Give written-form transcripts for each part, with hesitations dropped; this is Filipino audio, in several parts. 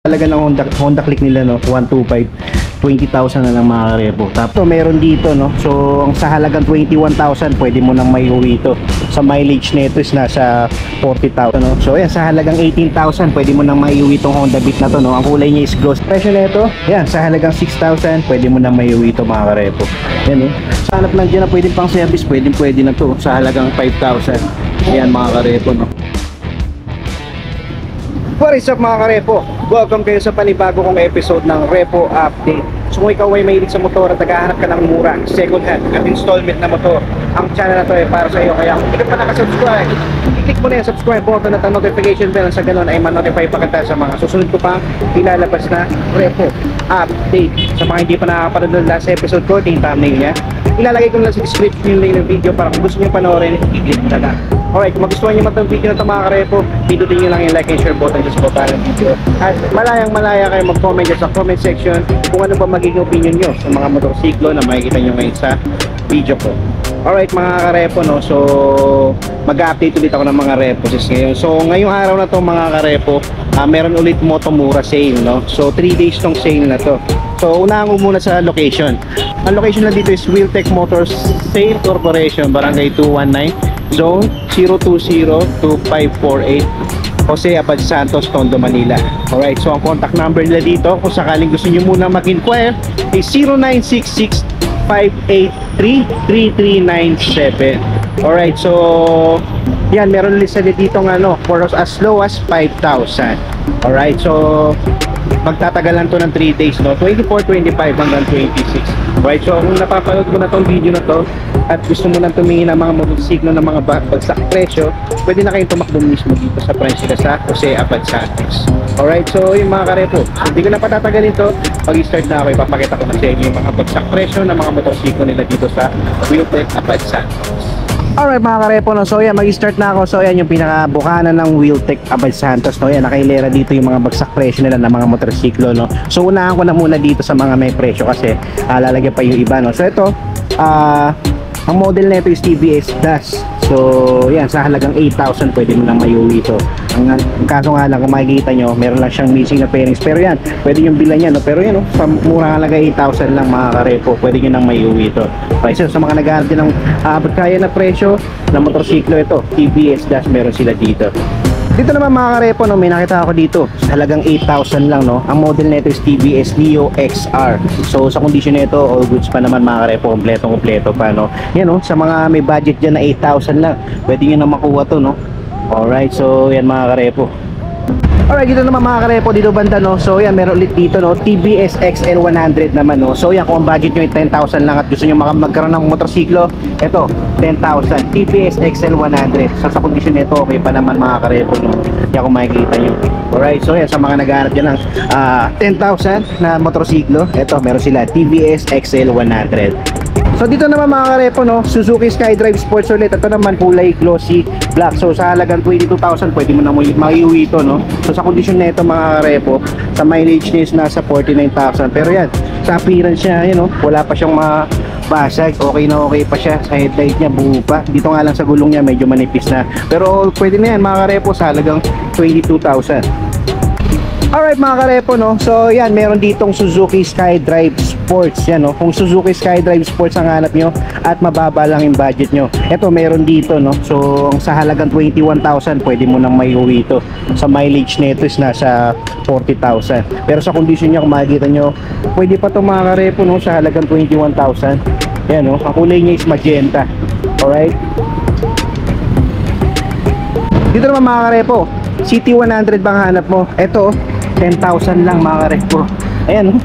Talaga ng Honda Click nila, no, 125, 20,000 na lang mga karepo. Tapos meron dito, no, so ang sa halagang 21,000 pwede mo nang maiuwi ito. Sa mileage nito is nasa 40,000, no. So yan, sa halagang 18,000 pwede mo nang maiuwi itong Honda Beat na to, no. Ang kulay niya is gloss. Presyo nito, yan, sa halagang 6,000 pwede mo nang maiuwi ito mga karepo. Yan, eh. Sa hanap lang dyan na pwede pang service, pwede na to sa halagang 5,000. Yan mga karepo, no. What is up mga karepo? Welcome kayo sa panibago kong episode ng Repo Update. So kung ikaw ay mahilig sa motor at naghahanap ka ng mura, second hand at installment na motor, ang channel na to ay para sa iyo. Kaya kung hindi ka pa nakasubscribe, i-click mo na yung subscribe button at ang notification bell, sa ganun ay ma-notify pa kita sa mga susunod ko pang ilalabas na Repo Update. Sa mga hindi pa nakakapanood ng last episode ko, yung thumbnail niya, ilalagay ko lang sa description yung link ng video para kung gusto nyo panoorin, i-click na lang. Alright, kung magustuhan nyo matang video na ito mga karepo, pindutin nyo lang yung like and share button sa baba ng video. At malayang malaya kayo mag-comment dyan sa comment section kung ano ba magiging opinion nyo sa mga motorsiklo na makikita nyo ngayon sa video ko. Alright mga karepo, no, so mag-update ulit ako ng mga repos ngayon. So ngayong araw na to mga karepo, meron ulit Motomura sale, no. So 3 days tong sale na to. So unahan ko muna sa location. Ang location na dito is Wheeltech Motors Sale Corporation, Barangay 219, Zone 020-2548, Jose Abad Santos, Tondo, Manila. Alright, so ang contact number nila dito kung sakaling gusto nyo muna mag-inquire is 0966-583-3397. Alright, so yan, meron ulit sila dito ng ano, for as low as 5,000. Alright, so magtatagalan to ng 3 days, no? 24, 25 hanggang 26. Alright, so kung napapanood mo na tong video na to at gusto mo nang tumingin ng mga motorsiklo ng mga bagsak presyo, pwede na kayong tumakbo mismo dito sa branch nila sa Jose Abad Santos. Alright, so yung mga karepo, hindi ko na patatagalin to. Pag-start na ako, ipapakita ko na sa inyo yung mga bagsak presyo ng mga motorsiklo nila dito sa Wheeltech Abad Santos. Alright mga karepo, no? So yan, mag-start na ako. So yan yung pinakabukanan ng Wheeltech Abad Santos, no? Yan, nakailera dito yung mga bagsak presyo nila ng mga motorsiklo, no? So unahan ko na muna dito sa mga may presyo kasi lalagyan pa yung iba, no? So ito, ang model na ito is TVS Dash. So yan, sa halagang 8,000 pwede mo nang maiuwi ito. Ang kaso nga lang, kung makikita nyo, meron lang siyang missing na pairings, pero yan, pwede yung bilan yan, no? Pero yan, no, sa murang halaga 8,000 lang mga karepo, pwede nyo nang maiuwi ito. So sa mga naghahanap din ng kaya na presyo ng motorsiklo, ito TVS Dash, meron sila dito. Dito naman mga karepo, no, may nakita ako dito sa halagang 8,000 lang, no. Ang model nito is TVS Neo XR. So sa kondisyon nito, all goods pa naman mga karepo, kompleto pa, no. Yan, no, sa mga may budget dyan na 8,000 lang, pwede nyo na makuha to, no. Alright, so yan mga karepo. Alright, dito naman mga karepo, dito banda, no. So yan, meron ulit dito, no, TVS XL100 naman, no. So yan, kung ang budget nyo ay 10,000 lang at gusto nyo magkaroon ng motorsiklo, eto 10,000 TVS XL100. So sa kondisyon nito, okay pa naman mga karepo, no. Yan kung makikita nyo. Alright, so yan, sa mga naghahanap dyan ng 10,000 na motorsiklo, eto meron sila TVS XL100. So dito naman mga karepo, no, Suzuki SkyDrive Sports ulit. Ito naman kulay glossy black. So sa halagang 22,000 pwede mo na maiuwi ito, no. So sa kondisyon nito mga karepo, sa mileage niya is nasa 49,000. Pero yan, sa appearance niya, yun, no, wala pa siyang basag, okay na okay pa siya. Sa headlight niya buo pa. Dito nga lang sa gulong niya medyo manipis na. Pero pwede na yan mga karepo sa halagang 22,000. Alright mga karepo, no, so yan, meron ditong Suzuki SkyDrive Sports. Yan, no, kung Suzuki SkyDrive Sports ang hanap nyo at mababa lang yung budget nyo, eto meron dito, no. So sa halagang 21,000 pwede mo nang maiuwi ito. Sa mileage nito is nasa 40,000. Pero sa kondisyon niya, kung makikita nyo, pwede pa ito mga karepo, no, sa halagang 21,000. Yan, no, ang kulay niya is magenta. Alright, dito naman mga karepo, CT100 bang hanap mo? Eto 10,000 lang mga karepo. Ayan,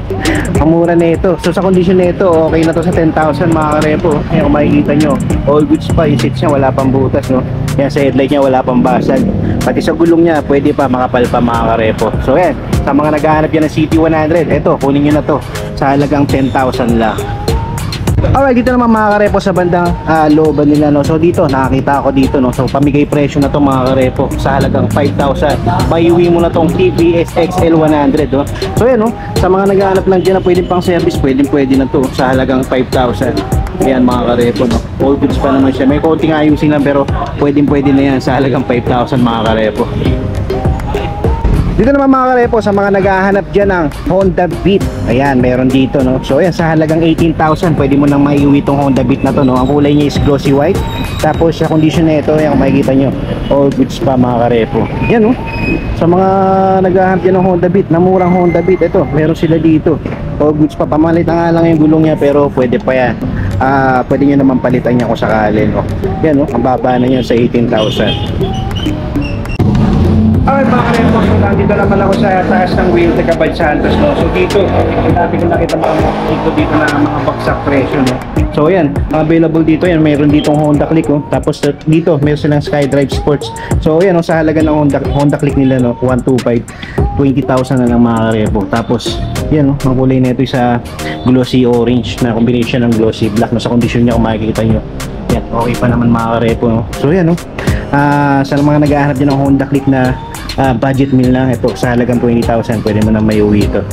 ang mura na ito. So sa kondisyon na ito, okay na to sa 10,000 mga karepo. Ayan, kung makikita nyo, all goods pa. Yung seats niya wala pang butas, no. Yan, sa headlight niya wala pang basag. Pati sa gulong niya pwede pa, makapal pa mga karepo. So ayan, sa mga naghahanap yan ng CT100, eto, kunin nyo na to sa halagang 10,000 lang. Alright, dito naman mga karepo sa bandang looban nila, no. So dito, nakakita ako dito, no. So pamigay presyo na to mga karepo sa halagang 5,000. Maiuwi mo na tong TVS XL100, no. So yan, no, sa mga naghahanap lang dyan na pwedeng pang service, pwede na to sa halagang 5,000. Ayan mga karepo, no. All goods pa naman siya. May konting ayusin lang pero pwede na yan sa halagang 5,000 mga karepo. Dito naman mga karepo, sa mga naghahanap dyan ng Honda Beat, ayan, meron dito, no? So ayan, sa halagang 18,000 pwede mo nang maiuwi itong Honda Beat na to, no? Ang kulay niya is glossy white. Tapos sa condition na ito, ayan, kung makikita nyo, all goods pa mga karepo. Yan, no? Sa mga naghahanap dyan ng Honda Beat, na murang Honda Beat, ito, meron sila dito. All goods pa, pamalit na nga lang yung gulong niya, pero pwede pa yan. Pwede nyo naman palitan niya kung sakali, no? Yan, no? Ang baba na yun sa 18,000. Alright mga karepo, so nandito naman ako sa taas ng Wheel Tecabad Santos, no? So dito, dati ko nakita dito na mga bagsak presyo, no? So ayan, available dito yan, mayroon ditong Honda Click, oh. Tapos dito, mayroon silang SkyDrive Sports. So ayan, oh, sa halaga ng Honda Click nila, no? 125, 20,000 na lang mga karepo. Tapos yan, oh, ang kulay nito sa glossy orange na combination ng glossy black, no? Sa condition niya kung makikita nyo. Yan, okay pa naman mga karepo, no? So yan, oh. Sa mga naghahanap din ng Honda Click na budget meal lang, ito sa halagang 20,000 pwede mo na may uwi ito.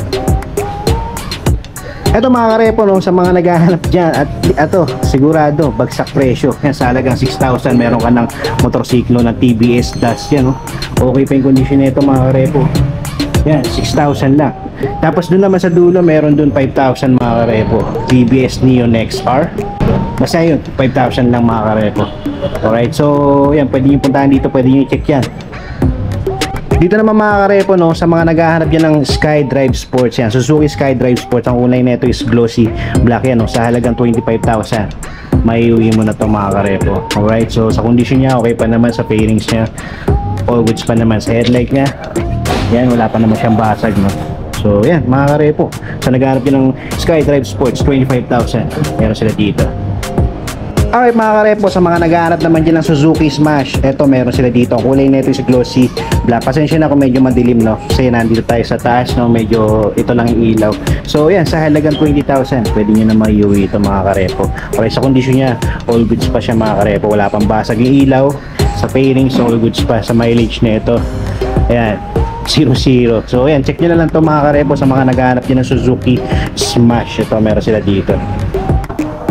Ito mga karepo, no, sa mga naghahanap dyan, at ito sigurado bagsak presyo yan, sa halagang 6,000 meron ka ng motorsiklo na TBS Dust yan, no? Okay pa yung condition nito mga karepo, yan 6,000 lang. Tapos dun naman sa dulo meron dun 5,000 mga karepo, TBS Neo XR, basta yun 5,000 lang mga karepo. Alright, so yan, pwede nyo puntahan dito, pwede nyo i-check yan. Dito naman mga karepo, no, sa mga naghahanap dyan ng SkyDrive Sports, yan, Suzuki SkyDrive Sports, ang kulay nito is glossy black yan, no, sa halagang 25,000 may uwi mo na to mga karepo. Alright, so sa condition niya okay pa naman, sa fairings niya all goods pa naman, sa headlight niya yan, wala pa naman siyang basag, no. So yan mga karepo, sa naghahanap dyan ng SkyDrive Sports, 25,000 meron sila dito. Alright mga karepo, sa mga naghahanap naman dyan ng Suzuki Smash, eto meron sila dito. Ang kulay nito is glossy black. Pasensya na kung medyo madilim, no? Kasi nandito tayo sa taas, no? Medyo ito lang yung ilaw. So yan, sa halagang 20,000 pwede nyo na maiuwi ito mga karepo. Okay, sa condition niya all goods pa siya mga karepo. Wala pang basag yung ilaw. Sa fairings all goods pa. Sa mileage na ito, ayan, 0-0. So ayan, check nyo na lang to mga karepo, sa mga naghahanap dyan ng Suzuki Smash. Ito meron sila dito.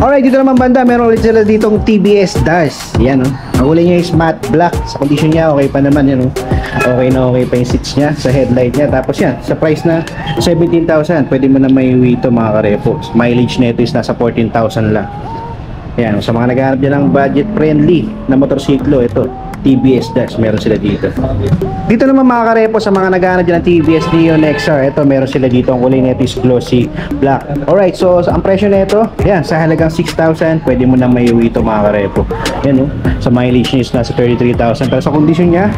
Alright, dito naman banda, meron ulit sila ditong TBS Dust. Yan, oh. Ang kulay niya is matte black. Sa condition niya, okay pa naman yan, oh. Okay na okay pa yung seats niya, sa headlight niya. Tapos yan, sa price na 17,000, pwede mo na may uwi ito mga karepo. Mileage na ito is nasa 14,000 lang. Yan, sa mga naghahanap dyan ng budget friendly na motorsiklo, ito TBS Dust, meron sila dito. Dito naman mga karepo, sa mga naghahanap dyan ng TBS Neo XR, ito meron sila dito. Ang kulay nito is glossy black. Alright, so ang presyo nito, yan, sa halagang 6,000 pwede mo na may uwi ito mga karepo. Yan, oh, sa mileage niya is nasa 33,000. Pero sa condition niya,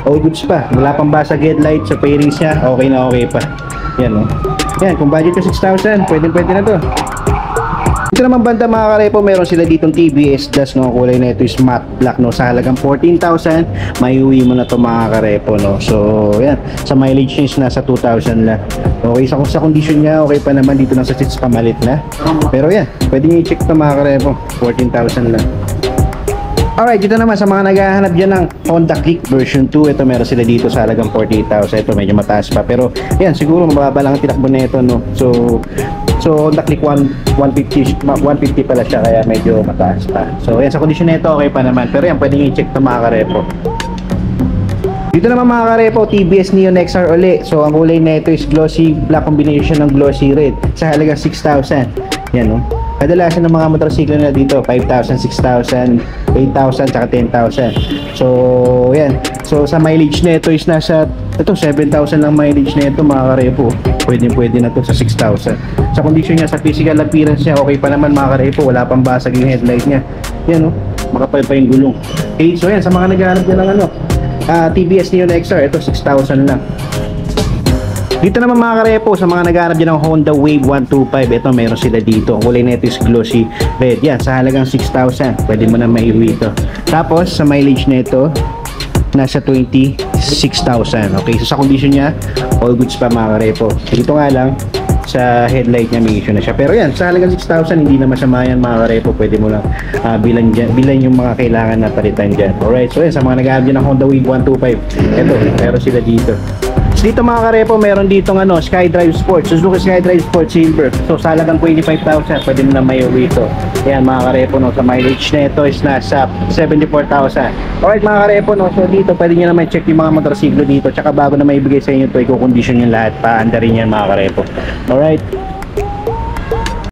all goods pa. Wala pang basag headlight, sa fairings niya okay na okay pa. Yan, oh. Yan, kung budget ko 6,000 pwede na to. Dito naman banda mga karepo, meron sila ditong TBS Dust, no? Kulay na ito is matte black, no? Sa halagang 14,000 may uwi mo na to mga karepo, no? So yan, sa mileage is nasa 2,000 lang. Okay, sa condition niya okay pa naman, dito lang sa seats pamalit na. Pero yan, pwede nyo i-check to mga karepo, 14,000 lang. Alright, dito naman sa mga naghahanap dyan ng Honda Click version 2, ito meron sila dito sa halagang 48,000. Ito medyo mataas pa, pero yan, siguro mababa lang ang tinakbo na ito, no? So Honda Click 150 pala siya, kaya medyo mataas pa. So yan, sa condition na ito okay pa naman, pero yan, pwede nyo i-check ito mga karepo. Dito naman mga karepo, TBS Neo XR uli. So ang kulay na ito is glossy black combination ng glossy red, sa halagang 6,000. Yan, no? Kadalasan ng mga motorsiklo nila dito 5,000, 6,000, 8,000, tsaka 10,000. So yan, so sa mileage na ito is nasa 7,000 lang mileage na ito mga karepo. Pwede na to sa 6,000. Sa condition niya, sa physical appearance niya okay pa naman mga karepo. Wala pang basag yung headlight niya. Yan, no? Makapal pa yung gulong. Okay, so yan, sa mga naghahanap dyan ng TBS Neo XR, ito 6,000 lang. Dito naman mga karepo, sa mga naghahanap dyan ng Honda Wave 125, ito meron sila dito. Ang kulay nito is glossy red. Yan, sa halagang 6,000 pwede mo na maiuwi ito. Tapos sa mileage nito nasa 26,000. Okay, so sa condition niya all goods pa mga karepo. Dito nga lang sa headlight niya may issue na siya, pero yan, sa halagang 6,000 hindi na masama yan mga karepo. Pwede mo lang bilan yung mga kailangan na palitan dyan. Alright, so yan, sa mga naghahanap dyan ng Honda Wave 125, ito meron sila dito Dito mga karepo, meron dito SkyDrive Sport, Suzuki SkyDrive Sport Silver. So sa halagang 25,000, pwede mo na may uwi ito. Yan mga karepo, sa mileage na ito is nasa 74,000. Alright mga karepo, so dito pwede nyo naman check yung mga motorsiklo dito. Tsaka bago na maibigay sa inyo ito, i-condition yung lahat, paanda rin yan mga karepo. Alright.